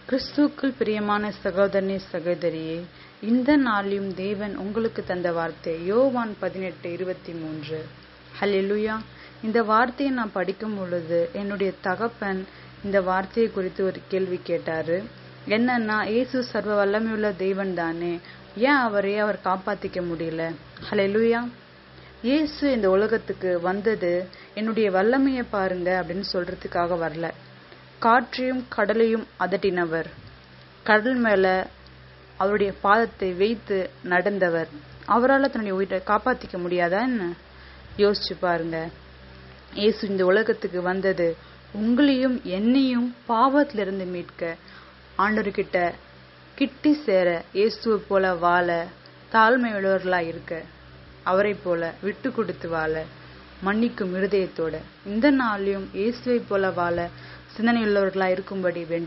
கிறிஸ்துவுக்குள் பிரியமான சகோதரனே சகோதரியே, இந்த நாளிலும் தேவன் உங்களுக்கு தந்த வார்த்தை யோவான் 18:23. ஹல்லேலூயா. இந்த வார்த்தையை நான் படிக்கும் பொழுது என்னுடைய தகப்பன் இந்த வார்த்தையை குறித்து ஒரு கேள்வி கேட்டாரு. என்னன்னா, இயேசு சர்வ வல்லமையுள்ள தேவன் தானே, ஏன் அவர் காப்பாத்திக்க முடியல? ஹல்லேலூயா. இயேசு இந்த உலகத்துக்கு வந்தது என்னுடைய வல்லமையை பாருங்க அப்படின்னு சொல்றதுக்காக வரல. காற்றையும் கடலையும் அதட்டினவர், கடல் மேல அவருடைய பாதத்தை வைத்து நடந்தவர், அவரால் தன்னுடைய உயிரை காப்பாத்திக்க முடியாதா என்ன? யோசிச்சு பாருங்க. இயேசு இந்த உலகத்துக்கு வந்தது உங்களையும் என்னையும் பாவத்திலிருந்து மீட்க, ஆண்டவர்கிட்ட கிட்டி சேர, இயேசுவை போல வாழ, தாழ்மை உள்ளவர்களா இருக்க, அவரை போல விட்டு கொடுத்து வாழ, மன்னிக்கும் இருதயத்தோட இந்த நாளையும் இயேசுவை போல வாழ சிந்தனையுள்ளவர்களா இருக்கும்படி வேண்டும்.